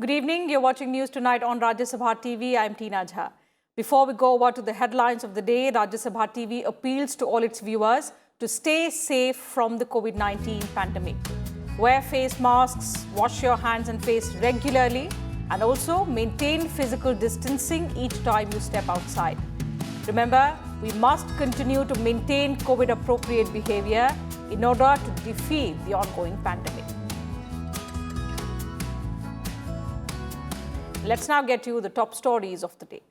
Good evening. You're watching News Tonight on Rajya Sabha TV. I'm Tina Jha. Before we go over to the headlines of the day, Rajya Sabha TV appeals to all its viewers to stay safe from the COVID-19 pandemic. Wear face masks, wash your hands and face regularly, and also maintain physical distancing each time you step outside. Remember, we must continue to maintain COVID-appropriate behavior in order to defeat the ongoing pandemic. Let's now get you the top stories of the day.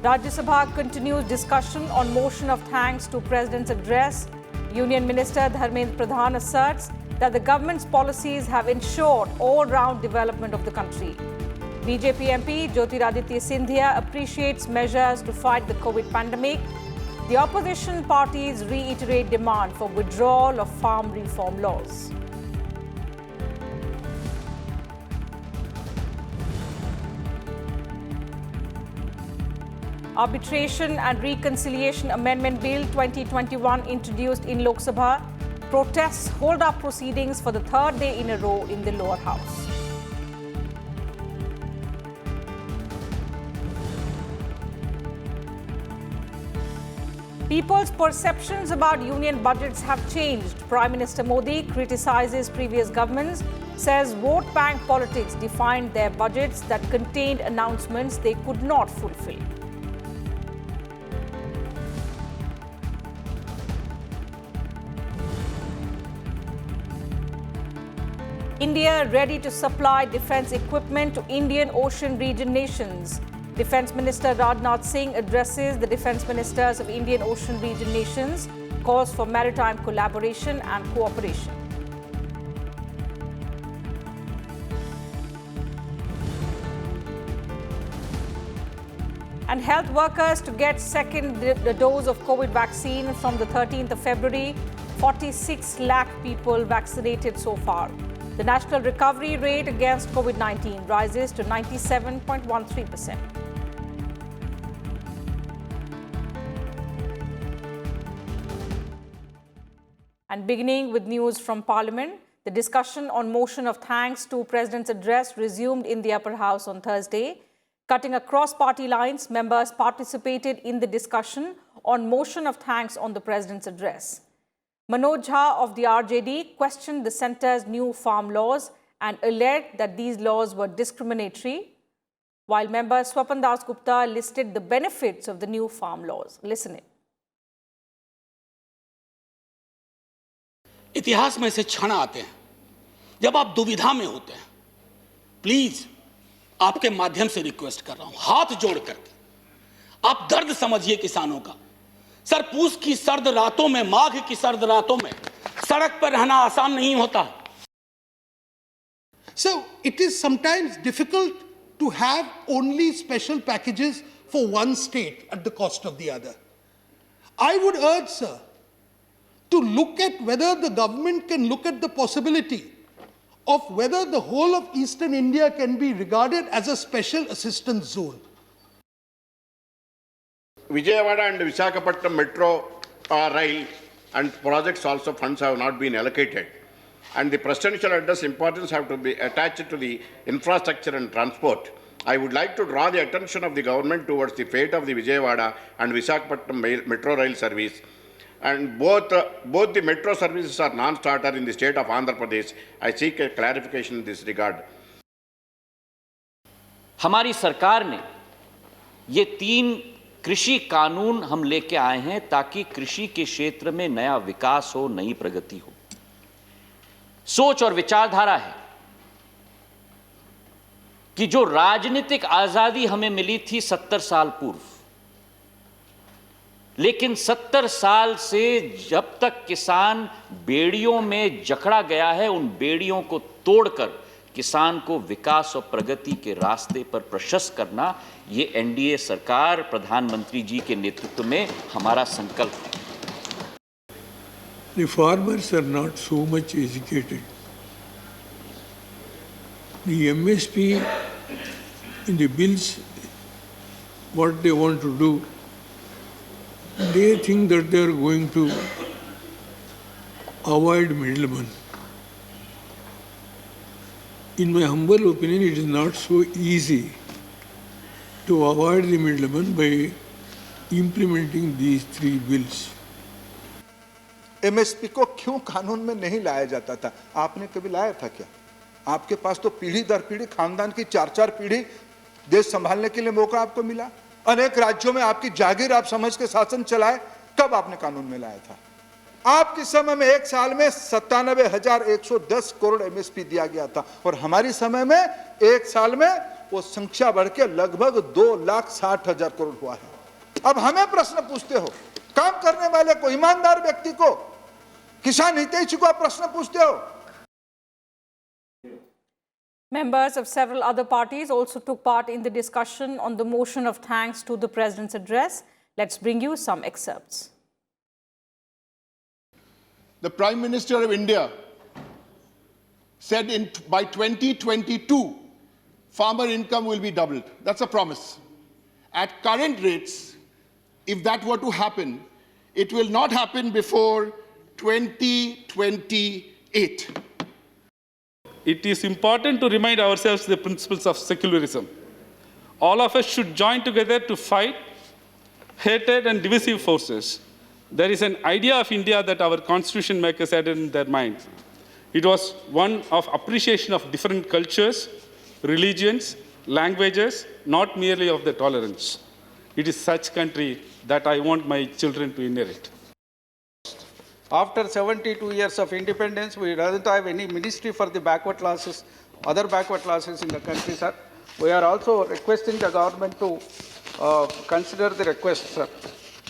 Rajya Sabha continues discussion on motion of thanks to President's address. Union Minister Dharmendra Pradhan asserts that the government's policies have ensured all-round development of the country. BJP MP Jyotiraditya Scindia appreciates measures to fight the COVID pandemic. The opposition parties reiterate demand for withdrawal of farm reform laws. Arbitration and Reconciliation Amendment Bill 2021 introduced in Lok Sabha. Protests hold up proceedings for the third day in a row in the lower house. People's perceptions about union budgets have changed. Prime Minister Modi criticizes previous governments, says vote bank politics defined their budgets that contained announcements they could not fulfill. India ready to supply defense equipment to Indian Ocean region nations. Defense Minister Rajnath Singh addresses the defense ministers of Indian Ocean region nations, calls for maritime collaboration and cooperation. And health workers to get second dose of COVID vaccine from the 13th of February. 46 lakh people vaccinated so far. The national recovery rate against COVID-19 rises to 97.13%. And beginning with news from Parliament, the discussion on motion of thanks to President's address resumed in the Upper House on Thursday. Cutting across party lines, members participated in the discussion on motion of thanks on the President's address. Manoj Jha of the RJD questioned the centre's new farm laws and alleged that these laws were discriminatory, while member Swapan Das Gupta listed the benefits of the new farm laws. Listen in. इतिहास में से क्षण आते हैं जब आप दुविधा में होते हैं। प्लीज आपके माध्यम से रिक्वेस्ट कर रहा हूं, हाथ जोड़ करके आप दर्द समझिए किसानों का। सर, पूस की सर्द रातों में, माघ की सर्द रातों में सड़क पर रहना आसान नहीं होता। So it is sometimes difficult to have only special packages for one state at the cost of the other. I would urge, sir, to look at whether the government can look at the possibility of whether the whole of eastern India can be regarded as a special assistance zone. Vijayawada and Visakhapatnam metro rail and projects also funds have not been allocated, and the presidential address importance have to be attached to the infrastructure and transport. I would like to draw the attention of the government towards the fate of the Vijayawada and Visakhapatnam metro rail service, and both the metro services are non-starter in the state of Andhra Pradesh. I seek a clarification in this regard. हमारी सरकार ने ये 3 कृषि कानून हम लेके आए हैं ताकि कृषि के क्षेत्र में नया विकास हो, नई प्रगति हो। सोच और विचारधारा है कि जो राजनीतिक आजादी हमें मिली थी 70 साल पूर्व, लेकिन 70 साल से जब तक किसान बेड़ियों में जकड़ा गया है, उन बेड़ियों को तोड़कर किसान को विकास और प्रगति के रास्ते पर प्रशस्त करना, ये एनडीए सरकार प्रधानमंत्री जी के नेतृत्व में हमारा संकल्प है। The farmers are not so much educated. The MSP in the bills, what they want to do, they think that they are going to avoid middlemen. In my humble opinion, it is not so easy to avoid the middleman by implementing these three bills. MSP को क्यों कानून में नहीं लाया जाता था? आपने कभी लाया था क्या? आपके पास तो पीढ़ी दर पीढ़ी, खानदान की 4-4 पीढ़ी देश संभालने के लिए मौका आपको मिला। अनेक राज्यों में आपकी जागीर आप समझ के शासन चलाए। कब आपने कानून में लाया था? आपके समय में एक साल में 97,110 करोड़ एमएसपी दिया गया था और हमारी समय में एक साल में वो संख्या बढ़ के लगभग 2,60,000 करोड़ हुआ है। अब हमें प्रश्न पूछते हो, काम करने वाले को, ईमानदार व्यक्ति को, किसान हितैषी को आप प्रश्न पूछते हो। Members of several other parties also took part in the discussion on the motion of thanks to the President's address. Let's bring you some excerpts. The Prime Minister of India said by 2022, farmer income will be doubled. That's a promise. At current rates, if that were to happen, it will not happen before 2028. It is important to remind ourselves the principles of secularism. All of us should join together to fight hatred and divisive forces. There is an idea of India that our constitution makers had in their minds. It was one of appreciation of different cultures, religions, languages, not merely of the tolerance. It is such country that I want my children to inherit. After 72 years of independence, we don't have any ministry for the backward classes, other backward classes in the country, sir. We are also requesting the government to consider the request, sir.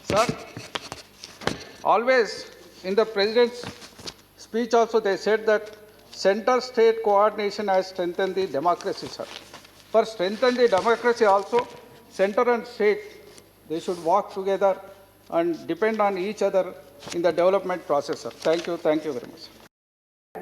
Sir, always in the President's speech also they said that center-state coordination has strengthened the democracy, sir. For strengthen the democracy also, center and state, they should work together and depend on each other in the development process, sir. Thank you very much.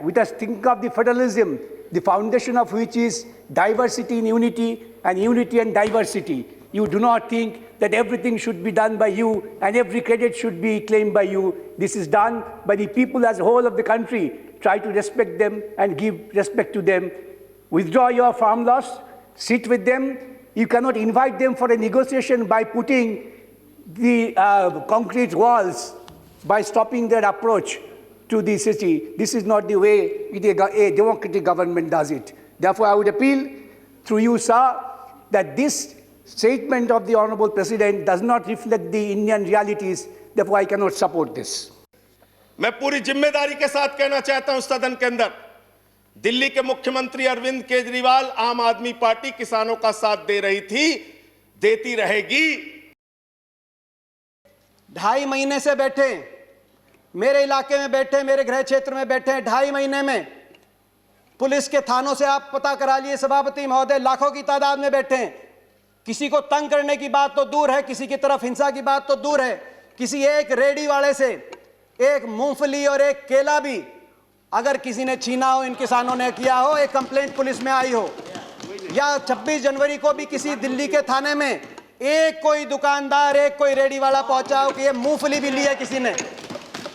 We just think of the federalism, the foundation of which is diversity in unity and unity and diversity. You do not think that everything should be done by you and every credit should be claimed by you. This is done by the people as a whole of the country. Try to respect them and give respect to them. Withdraw your farm laws, sit with them. You cannot invite them for a negotiation by putting the concrete walls, by stopping their approach to the city. This is not the way a democratic government does it. Therefore, I would appeal through you, sir, that this statement of the Honorable President does not reflect the Indian realities. Therefore, I cannot support this. मैं पूरी जिम्मेदारी के साथ कहना चाहता हूं सदन के अंदर, दिल्ली के मुख्यमंत्री अरविंद केजरीवाल, आम आदमी पार्टी किसानों का साथ दे रही थी, देती रहेगी। 2.5 महीने से बैठे, मेरे इलाके में बैठे, मेरे गृह क्षेत्र में बैठे, 2.5 महीने में पुलिस के थानों से आप पता करा लिए सभापति महोदय, लाखों की तादाद में बैठे। किसी को तंग करने की बात तो दूर है, किसी की तरफ हिंसा की बात तो दूर है, किसी एक रेडी वाले से एक मूंगफली और एक केला भी अगर किसी ने छीना हो, इन किसानों ने किया हो, एक कंप्लेंट पुलिस में आई हो, या 26 जनवरी को भी किसी दिल्ली के थाने में एक कोई दुकानदार, एक कोई रेडी वाला पहुंचा हो कि ये मूंगफली भी ली है किसी ने,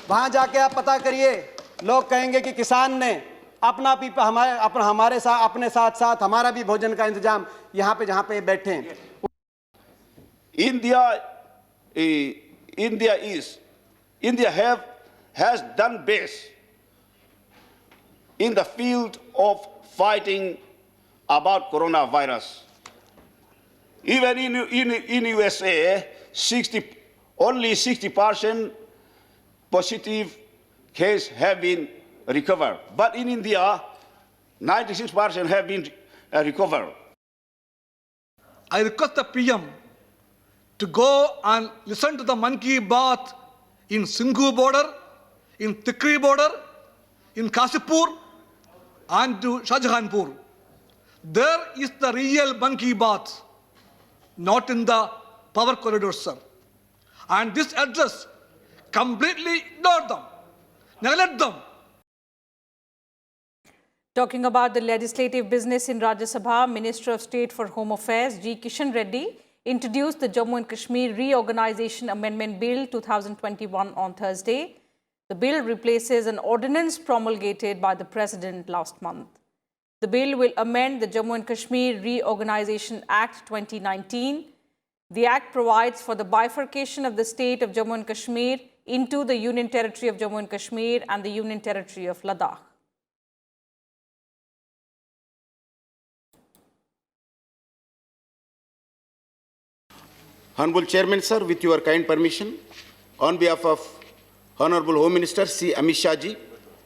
वहां जाके आप पता करिए, लोग कहेंगे कि किसान ने हमारे साथ, अपने साथ साथ हमारा भी भोजन का इंतजाम यहाँ पे जहाँ पे बैठे हैं। India has done best in the field of fighting about coronavirus. Even in USA, only 60% positive cases have been recovered. But in India, 96% have been recovered. I request the PM to go and listen to the Mann Ki Baat in Singhu border, in Tikri border, in Kasipur, and to Shahjahanpur. There is the real Mann Ki Baat, not in the power corridors, sir. And this address completely ignored them, neglect them. Talking about the legislative business in Rajya Sabha, Minister of State for Home Affairs G. Kishan Reddy introduced the Jammu and Kashmir Reorganization Amendment Bill 2021 on Thursday. The bill replaces an ordinance promulgated by the President last month. The bill will amend the Jammu and Kashmir Reorganization Act 2019. The act provides for the bifurcation of the state of Jammu and Kashmir into the Union Territory of Jammu and Kashmir and the Union Territory of Ladakh. Honorable Chairman, sir, with your kind permission, on behalf of Honorable Home Minister C. Amit Shah ji,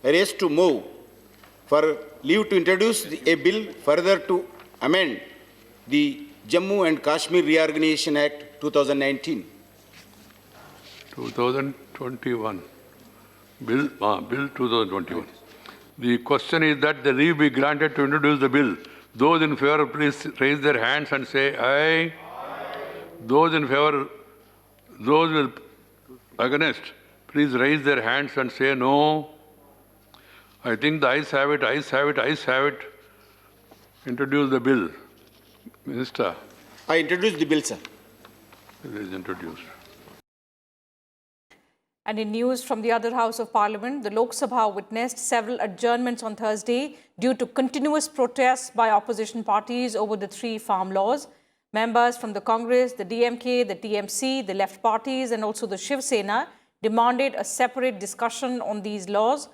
I raise to move for leave to introduce a bill further to amend the Jammu and Kashmir Reorganization Act 2019. 2021. Bill 2021. The question is that the leave be granted to introduce the bill. Those in favor, please raise their hands and say aye. Those in favor, those against, please raise their hands and say no. I think the ayes have it, ayes have it, ayes have it. Introduce the bill. Minister. I introduce the bill, sir. It is introduced. And in news from the other House of Parliament, the Lok Sabha witnessed several adjournments on Thursday due to continuous protests by opposition parties over the 3 farm laws. Members from the Congress, the DMK, the TMC, the left parties and also the Shiv Sena demanded a separate discussion on these laws.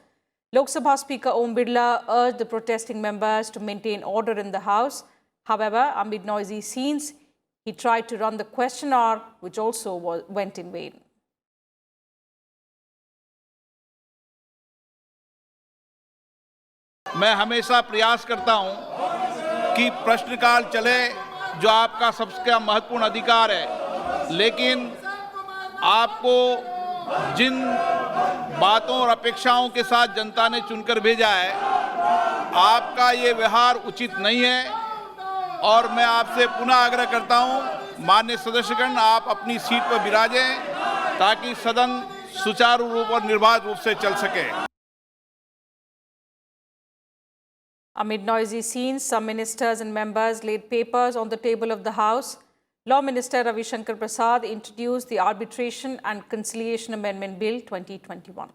Lok Sabha Speaker Om Birla urged the protesting members to maintain order in the House. However, amid noisy scenes, he tried to run the question hour, which also went in vain. मैं हमेशा प्रयास करता हूं कि प्रश्नकाल चले, जो आपका सबसे महत्वपूर्ण अधिकार है, लेकिन आपको जिन बातों और अपेक्षाओं के साथ जनता ने चुनकर भेजा है, आपका ये व्यवहार उचित नहीं है और मैं आपसे पुनः आग्रह करता हूं, माननीय सदस्यगण, आप अपनी सीट पर विराजें ताकि सदन सुचारू रूप और निर्बाध रूप से चल सके। Amid noisy scenes, some ministers and members laid papers on the table of the House. Law Minister Ravi Shankar Prasad introduced the Arbitration and Conciliation Amendment Bill 2021.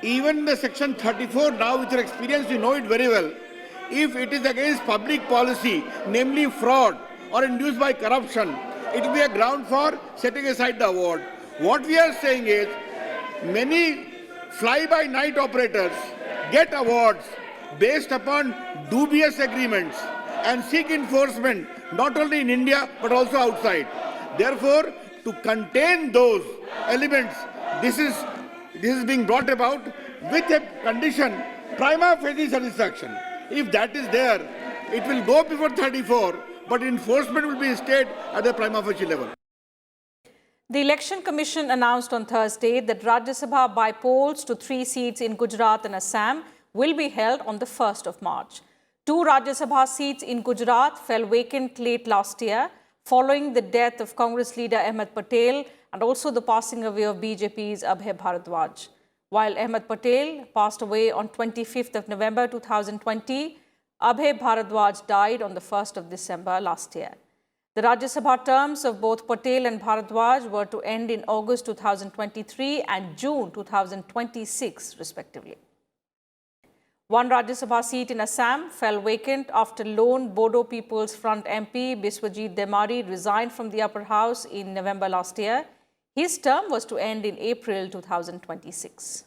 Even the section 34 now, with your experience, you know it very well. If it is against public policy, namely fraud or induced by corruption, it will be a ground for setting aside the award. What we are saying is, many fly-by-night operators get awards based upon dubious agreements and seek enforcement not only in India but also outside. Therefore, to contain those elements, this is being brought about with a condition, prima facie satisfaction. If that is there, it will go before 34, but enforcement will be stayed at the prima facie level. The Election Commission announced on Thursday that Rajya Sabha by-polls to 3 seats in Gujarat and Assam will be held on the 1st of March. 2 Rajya Sabha seats in Gujarat fell vacant late last year following the death of Congress leader Ahmed Patel and also the passing away of BJP's Abhay Bharadwaj. While Ahmed Patel passed away on 25th of November 2020, Abhay Bharadwaj died on the 1st of December last year. The Rajya Sabha terms of both Patel and Bharadwaj were to end in August 2023 and June 2026, respectively. 1 Rajya Sabha seat in Assam fell vacant after lone Bodo People's Front MP Biswajit Demari resigned from the upper house in November last year. His term was to end in April 2026.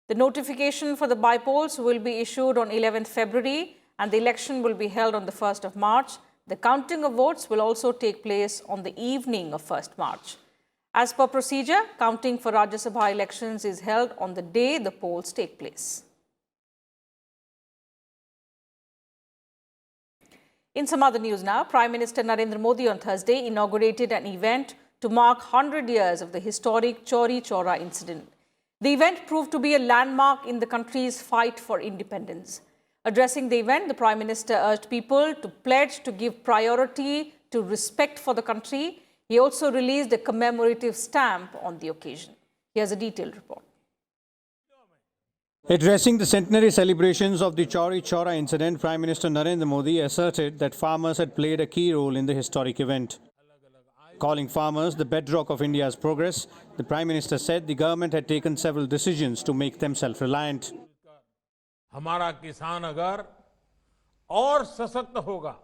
The notification for the by-polls will be issued on 11th February and the election will be held on the 1st of March. The counting of votes will also take place on the evening of 1st March. As per procedure, counting for Rajya Sabha elections is held on the day the polls take place. In some other news now, Prime Minister Narendra Modi on Thursday inaugurated an event to mark 100 years of the historic Chauri Chaura incident. The event proved to be a landmark in the country's fight for independence. Addressing the event, the Prime Minister urged people to pledge to give priority to respect for the country. He also released a commemorative stamp on the occasion. Here's a detailed report. Addressing the centenary celebrations of the Chauri Chaura incident, Prime Minister Narendra Modi asserted that farmers had played a key role in the historic event. Calling farmers the bedrock of India's progress, the Prime Minister said the government had taken several decisions to make them self-reliant. हमारा किसान अगर और सशक्त होगा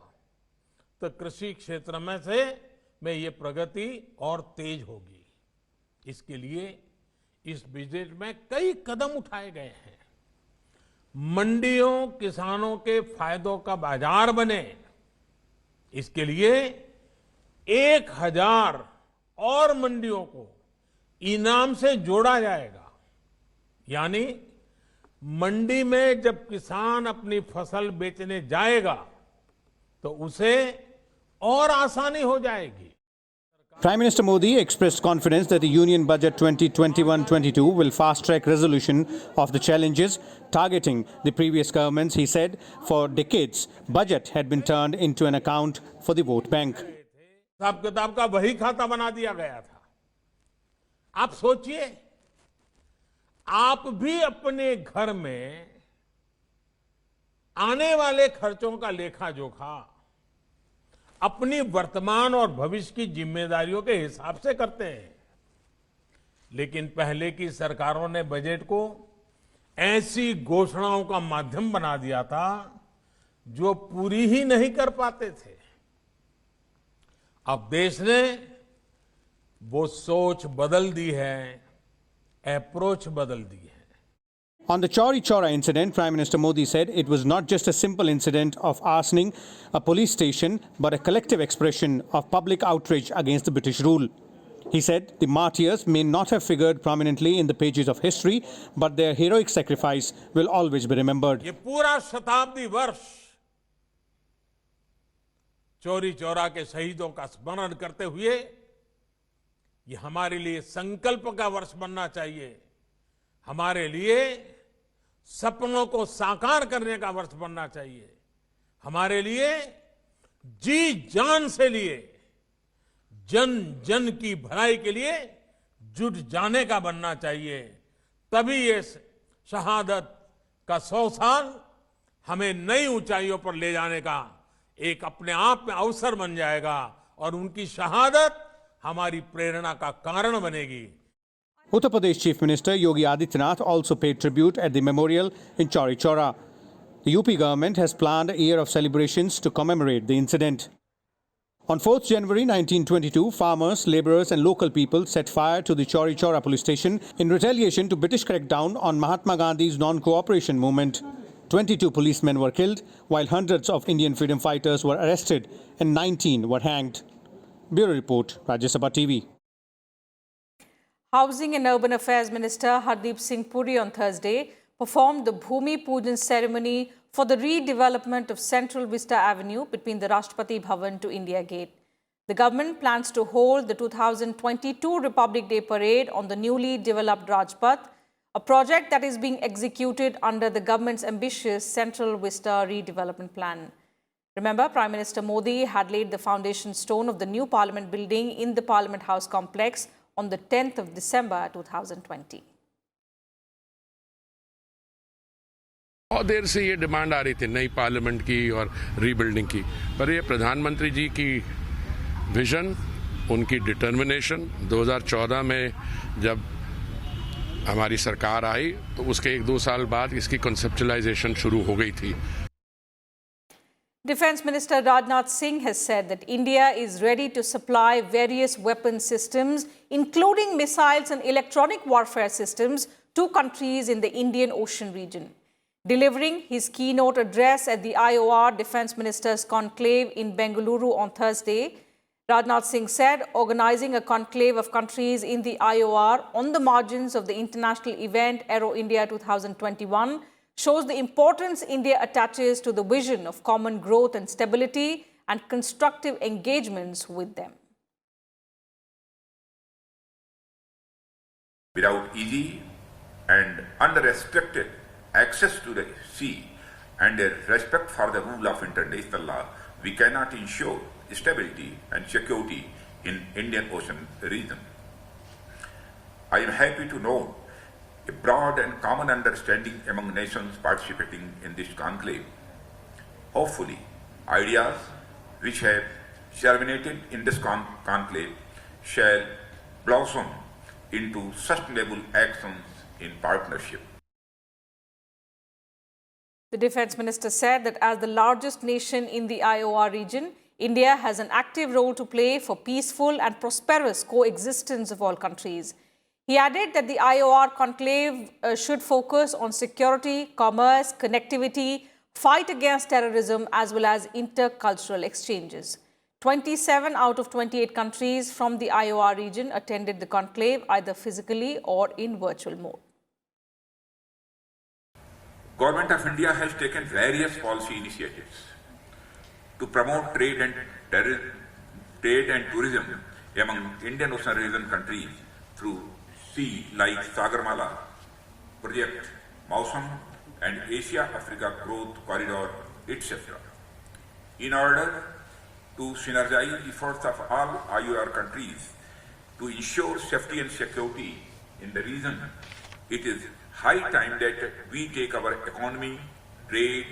तो कृषि क्षेत्र में ये प्रगति और तेज होगी। इसके लिए इस बजट में कई कदम उठाए गए हैं। मंडियों किसानों के फायदों का बाजार बने, इसके लिए 1000 और मंडियों को इनाम से जोड़ा जाएगा। यानी मंडी में जब किसान अपनी फसल बेचने जाएगा तो उसे और आसानी हो जाएगी। Prime Minister Modi expressed confidence that the Union Budget 2021-22 will fast-track resolution of the challenges targeting the previous governments. He said for decades, budget had been turned into an account for the vote bank. हिसाब किताब का वही खाता बना दिया गया था। आप सोचिए, आप भी अपने घर में आने वाले खर्चों का लेखा जोखा अपनी वर्तमान और भविष्य की जिम्मेदारियों के हिसाब से करते हैं। लेकिन पहले की सरकारों ने बजट को ऐसी घोषणाओं का माध्यम बना दिया था जो पूरी ही नहीं कर पाते थे। अब देश ने वो सोच बदल दी है, अप्रोच बदल दी है। On the Chauri Chaura incident, Prime Minister Modi said it was not just a simple incident of arsoning a police station, but a collective expression of public outrage against the British rule. He said the martyrs may not have figured prominently in the pages of history, but their heroic sacrifice will always be remembered. ये पूरा शताब्दी वर्ष चौरी चौरा के शहीदों का स्मरण करते हुए ये हमारे लिए संकल्प का वर्ष बनना चाहिए, हमारे लिए सपनों को साकार करने का वर्ष बनना चाहिए, हमारे लिए जी जान से लिए जन जन की भलाई के लिए जुट जाने का बनना चाहिए। तभी ये शहादत का 100 साल हमें नई ऊंचाइयों पर ले जाने का एक अपने आप में अवसर बन जाएगा और उनकी शहादत हमारी प्रेरणा का कारण बनेगी। Uttar Pradesh Chief Minister Yogi Adityanath also paid tribute at the memorial in Chauri Chaura. The UP government has planned a year of celebrations to commemorate the incident. On 4th January 1922, farmers, labourers and local people set fire to the Chauri Chaura police station in retaliation to British crackdown on Mahatma Gandhi's non-cooperation movement. 22 policemen were killed, while hundreds of Indian freedom fighters were arrested and 19 were hanged. Bureau Report, Rajya Sabha TV. Housing and Urban Affairs Minister Hardeep Singh Puri on Thursday performed the Bhumi Pujan ceremony for the redevelopment of Central Vista Avenue between the Rashtrapati Bhavan to India Gate. The government plans to hold the 2022 Republic Day Parade on the newly developed Rajpath, a project that is being executed under the government's ambitious Central Vista redevelopment plan. Remember, Prime Minister Modi had laid the foundation stone of the new Parliament building in the Parliament House complex on the 10th of December 2020. और देर से ये demand आ रही थी नई parliament की और rebuilding की, पर ये प्रधानमंत्री जी की विजन, उनकी डिटर्मिनेशन 2014 में जब हमारी सरकार आई तो उसके 1-2 साल बाद इसकी कॉन्सेप्चुअलाइजेशन शुरू हो गई थी। Defence Minister Rajnath Singh has said that India is ready to supply various weapon systems, including missiles and electronic warfare systems, to countries in the Indian Ocean region. Delivering his keynote address at the IOR Defence Ministers Conclave in Bengaluru on Thursday, Rajnath Singh said organizing a conclave of countries in the IOR on the margins of the international event Aero India 2021 shows the importance India attaches to the vision of common growth and stability and constructive engagements with them. Without easy and unrestricted access to the sea and a respect for the rule of international law, we cannot ensure stability and security in Indian Ocean region. I am happy to know a broad and common understanding among nations participating in this conclave. Hopefully, ideas which have germinated in this conclave shall blossom into sustainable actions in partnership. The Defence Minister said that as the largest nation in the IOR region, India has an active role to play for peaceful and prosperous coexistence of all countries. He added that the IOR conclave should focus on security, commerce, connectivity, fight against terrorism, as well as intercultural exchanges. 27 out of 28 countries from the IOR region attended the conclave either physically or in virtual mode. Government of India has taken various policy initiatives to promote trade and tourism among Indian Ocean region countries through sea like Sagarmala project, Mausam and Asia-Africa Growth Corridor, etc. In order to synergize efforts of all IOR countries to ensure safety and security in the region, it is high time that we take our economy, trade,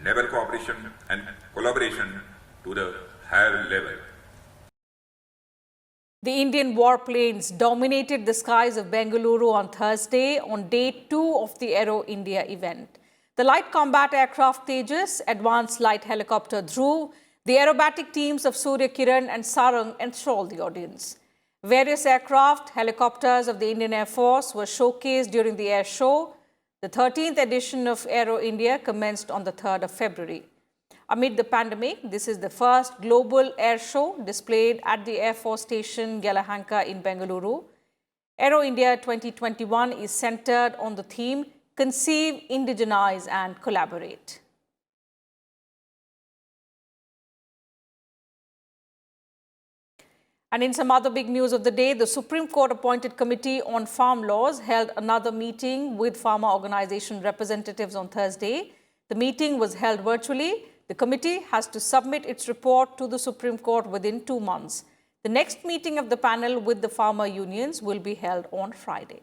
naval cooperation and collaboration to the higher level. The Indian warplanes dominated the skies of Bengaluru on Thursday on day 2 of the Aero India event. The light combat aircraft Tejas, advanced light helicopter Dhruv, the aerobatic teams of Surya Kiran and Sarang enthralled the audience. Various aircraft, helicopters of the Indian Air Force were showcased during the air show. The 13th edition of Aero India commenced on the 3rd of February. Amid the pandemic, this is the first global air show displayed at the Air Force Station Yelahanka in Bengaluru. Aero India 2021 is centered on the theme Conceive, Indigenize and Collaborate. And in some other big news of the day, the Supreme Court appointed Committee on Farm Laws held another meeting with farmer organization representatives on Thursday. The meeting was held virtually. The committee has to submit its report to the Supreme Court within 2 months. The next meeting of the panel with the farmer unions will be held on Friday.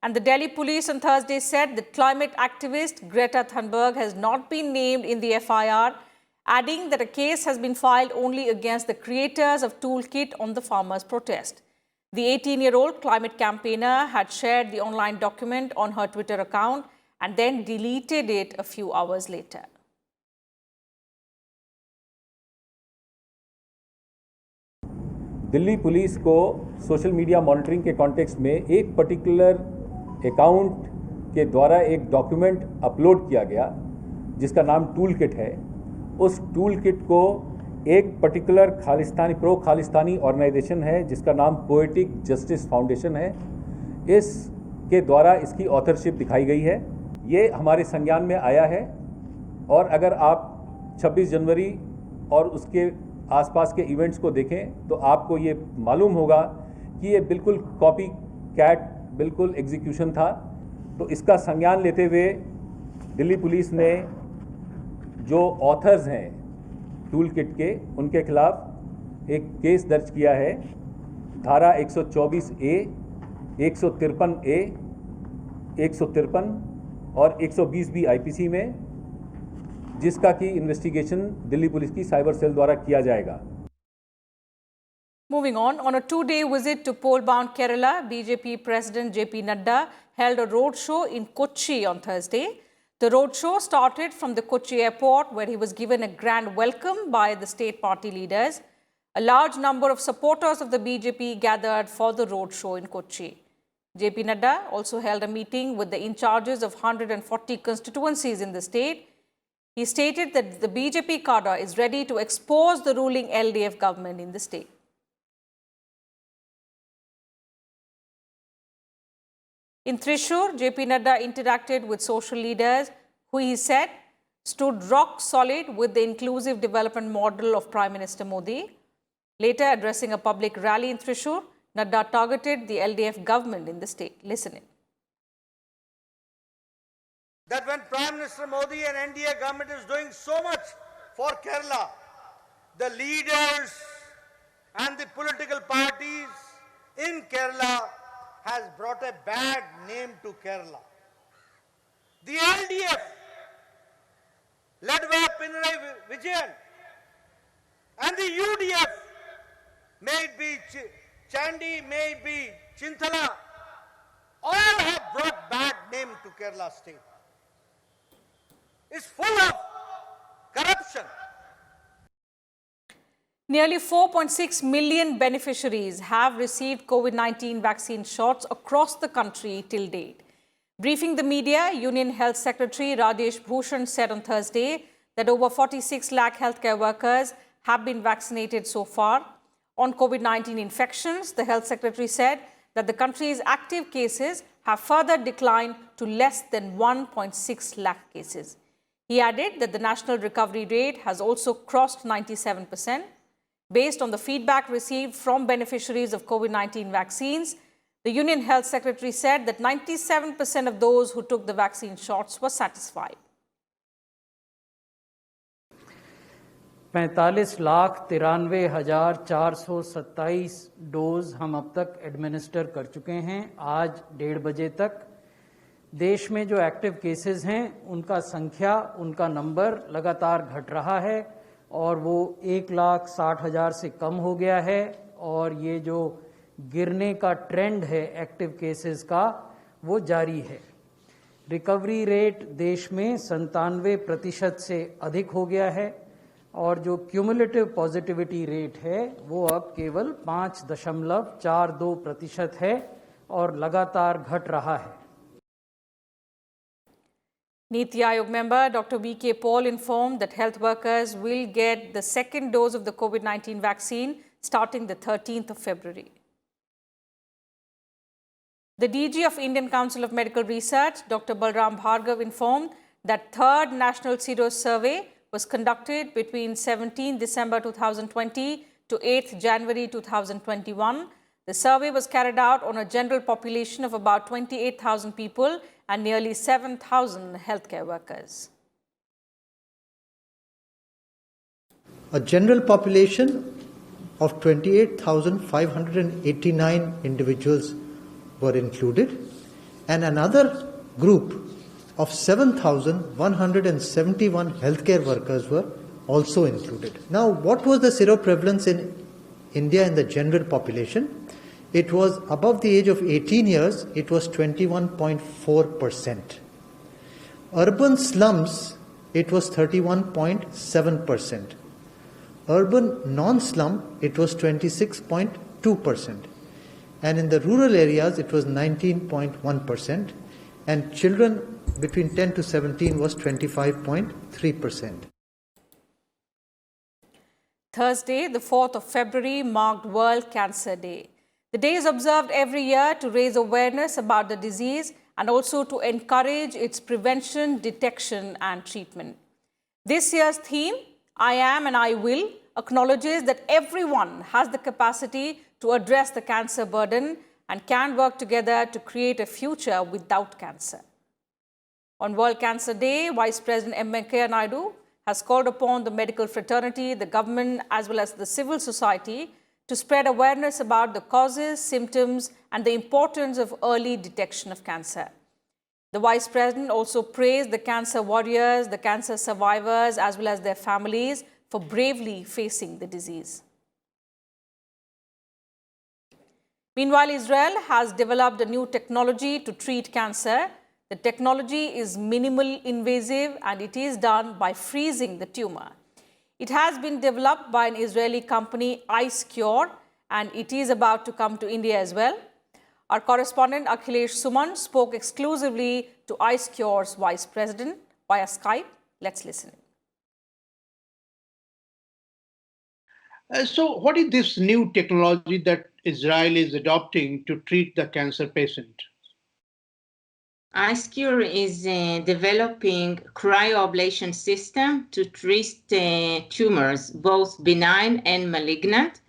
And the Delhi police on Thursday said that climate activist Greta Thunberg has not been named in the FIR, adding that a case has been filed only against the creators of Toolkit on the farmers' protest. The 18-year-old climate campaigner had shared the online document on her Twitter account and then deleted it a few hours later. Delhi police को social media monitoring के context में एक particular account के द्वारा एक document upload किया गया जिसका नाम टूल किट है। उस टूल किट को एक particular Khalistani pro Khalistani organisation है जिसका नाम पोएटिक जस्टिस फाउंडेशन है, इसके द्वारा इसकी ऑथरशिप दिखाई गई है। ये हमारे संज्ञान में आया है और अगर आप 26 जनवरी और उसके आसपास के इवेंट्स को देखें तो आपको ये मालूम होगा कि ये बिल्कुल कॉपी कैट बिल्कुल एग्जीक्यूशन था। तो इसका संज्ञान लेते हुए दिल्ली पुलिस ने जो ऑथर्स हैं टूल किट के, उनके खिलाफ एक केस दर्ज किया है धारा 124A, 153A, 153 और 120B आईपीसी में, जिसका की इन्वेस्टिगेशन दिल्ली पुलिस की साइबर सेल द्वारा किया जाएगा। Moving on a 2-day visit to pole-bound Kerala, BJP President JP Nadda held a roadshow in Kochi on Thursday. The roadshow started from the Kochi airport, where he was given a grand welcome by the state party leaders. A large number of supporters of the BJP gathered for the roadshow in Kochi. JP Nadda also held a meeting with the in-charges of 140 constituencies in the state. He stated that the BJP cadre is ready to expose the ruling LDF government in the state. In Thrissur, JP Nadda interacted with social leaders who he said stood rock solid with the inclusive development model of Prime Minister Modi. Later, addressing a public rally in Thrissur, Nadda targeted the LDF government in the state. Listen in. That when Prime Minister Modi and NDA government is doing so much for Kerala, the leaders and the political parties in Kerala has brought a bad name to Kerala. The LDF, led by Pinarayi Vijayan, and the UDF, may it be Chandi, may it be Chintala, all have brought bad name to Kerala state. It's full of corruption. Nearly 4.6 million beneficiaries have received COVID-19 vaccine shots across the country till date. Briefing the media, Union Health Secretary Rajesh Bhushan said on Thursday that over 46 lakh healthcare workers have been vaccinated so far. On COVID-19 infections, the Health Secretary said that the country's active cases have further declined to less than 1.6 lakh cases. He added that the national recovery rate has also crossed 97%. Based on the feedback received from beneficiaries of COVID-19 vaccines, the Union Health Secretary said that 97% of those who took the vaccine shots were satisfied. 45,93,427 dose हम अब तक administer कर चुके हैं। आज 1:30 बजे तक देश में जो एक्टिव केसेस हैं उनका संख्या, उनका नंबर लगातार घट रहा है और वो 1,60,000 से कम हो गया है और ये जो गिरने का ट्रेंड है एक्टिव केसेस का वो जारी है। रिकवरी रेट देश में 97% से अधिक हो गया है और जो क्यूमुलेटिव पॉजिटिविटी रेट है वो अब केवल 5.42% है और लगातार घट रहा है। Niti Aayog member Dr. B.K. Paul informed that health workers will get the second dose of the COVID-19 vaccine starting the 13th of February. The DG of Indian Council of Medical Research, Dr. Balram Bhargav, informed that third National Sero Survey was conducted between 17 December 2020 to 8th January 2021. The survey was carried out on a general population of about 28,000 people and nearly 7,000 healthcare workers. A general population of 28,589 individuals were included, and another group of 7,171 healthcare workers were also included. Now, what was the seroprevalence in India in the general population? It was above the age of 18 years, it was 21.4%. Urban slums, it was 31.7%. Urban non-slum, it was 26.2%. And in the rural areas, it was 19.1%. And children between 10 to 17 was 25.3%. Thursday, the 4th of February, marked World Cancer Day. The day is observed every year to raise awareness about the disease and also to encourage its prevention, detection and treatment. This year's theme, I Am and I Will, acknowledges that everyone has the capacity to address the cancer burden and can work together to create a future without cancer. On World Cancer Day, Vice President M. Venkaiah Naidu has called upon the medical fraternity, the government as well as the civil society to spread awareness about the causes, symptoms and the importance of early detection of cancer. The Vice President also praised the cancer warriors, the cancer survivors as well as their families for bravely facing the disease. Meanwhile, Israel has developed a new technology to treat cancer. The technology is minimal invasive and it is done by freezing the tumor. It has been developed by an Israeli company, IceCure, and it is about to come to India as well. Our correspondent Akhilesh Suman spoke exclusively to IceCure's Vice President via Skype. Let's listen. So what is this new technology that Israel is adopting to treat the cancer patient? IceCure is developing cryoablation system to treat tumors, both benign and malignant.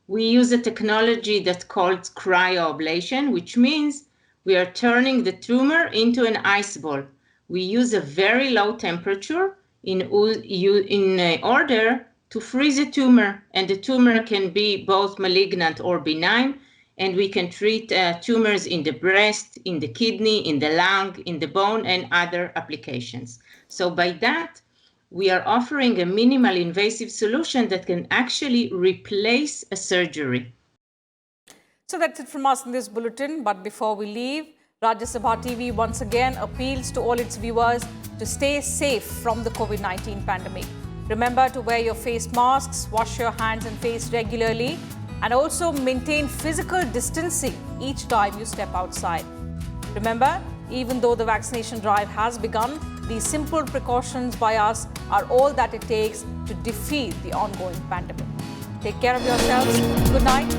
We use a technology that's called cryoablation, which means we are turning the tumor into an ice ball. We use a very low temperature in order to freeze a tumor, and the tumor can be both malignant or benign. And we can treat tumors in the breast, in the kidney, in the lung, in the bone, and other applications. So by that, we are offering a minimal invasive solution that can actually replace a surgery. So that's it from us in this bulletin. But before we leave, Rajya Sabha TV once again appeals to all its viewers to stay safe from the COVID-19 pandemic. Remember to wear your face masks, wash your hands and face regularly, and also maintain physical distancing each time you step outside. Remember, even though the vaccination drive has begun, these simple precautions by us are all that it takes to defeat the ongoing pandemic. Take care of yourselves. Good night.